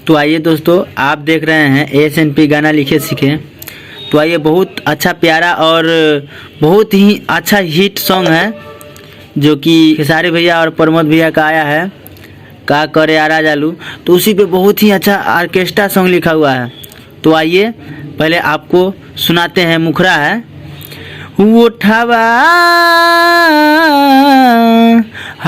तो आइए दोस्तों, आप देख रहे हैं ASNP गाना लिखे सीखे। तो आइए, बहुत अच्छा प्यारा और बहुत ही अच्छा हिट सॉन्ग है जो कि खेसारी भैया और प्रमोद भैया का आया है, का करे आरा जालू। तो उसी पे बहुत ही अच्छा ऑर्केस्ट्रा सॉन्ग लिखा हुआ है। तो आइए पहले आपको सुनाते हैं। मुखरा है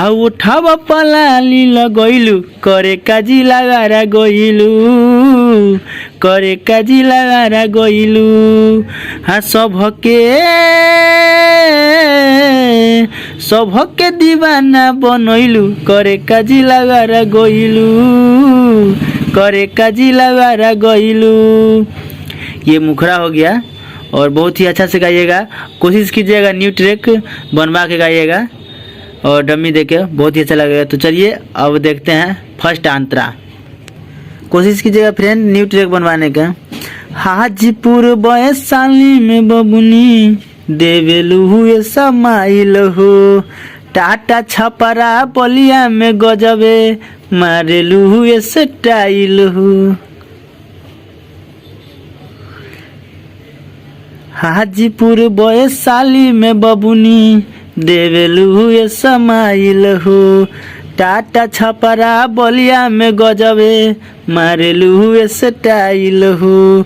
उठावा पलाली लगैलू करे काजी लगारा गइलू करे काजी लगारा गइलू। हाँ सबके दीवाना बनैलू करे काजी लगारा गइलू करे काजी लगारा गइलू। ये मुखरा हो गया और बहुत ही अच्छा से गाइएगा। कोशिश कीजिएगा न्यू ट्रैक बनवा के गाइएगा और डमी देके, बहुत ही अच्छा लगेगा। तो चलिए अब देखते हैं फर्स्ट अंतरा। कोशिश कीजिएगा फ्रेंड न्यू ट्रैक बनवाने का। हाजीपुर वैशाली में बबुनी देवेलू हुए समाइल हो, टाटा छपरा बलिया में गजबे मारेलू हुए स्टाइल हो। हाजीपुर वैशाली में बबुनी देवेलू हुए समाइल हो, टाटा छपरा बलिया में गजबे मारेलू हुए स्टाइल हो।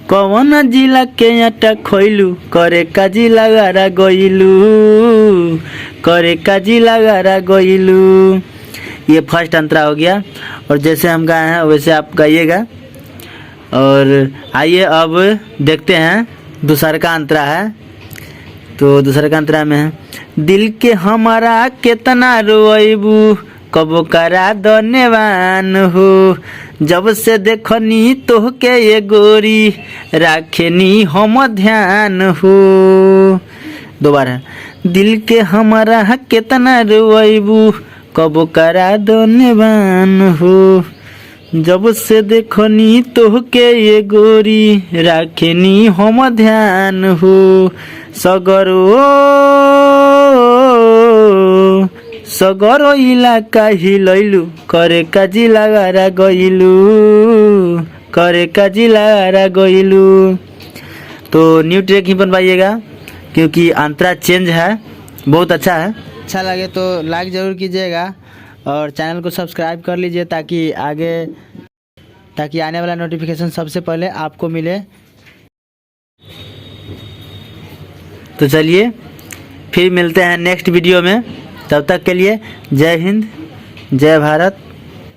कौन जिला के आटा खैलू करे काजी लगारा गइलू करे काजी लगारा गइलू। ये फर्स्ट अंतरा हो गया और जैसे हम गाए हैं वैसे आप गाइएगा। और आइए अब देखते हैं दूसरा का अंतरा है। तो दूसरा का अंतरा में है दिल के हमारा कितना रोइबू कबो करा धन्यवान हो, जब से देखनी तोहके ये गोरी राखेनी हम ध्यान हो। दोबारा दिल के हमारा कितना रोइबू कबो करा धन्यवान हो, जब से देखनी तोहके ये गोरी राखेनी हम ध्यान हो। सगरो इलाका हिलैलू करे काजी लगारा गइलू करे काजी लगारा गइलू। तो न्यू ट्रैक ही बनवाइएगा क्योंकि अंतरा चेंज है, बहुत अच्छा है। अच्छा लगे तो लाइक ज़रूर कीजिएगा और चैनल को सब्सक्राइब कर लीजिए ताकि आने वाला नोटिफिकेशन सबसे पहले आपको मिले। तो चलिए फिर मिलते हैं नेक्स्ट वीडियो में, तब तक के लिए जय हिंद जय भारत।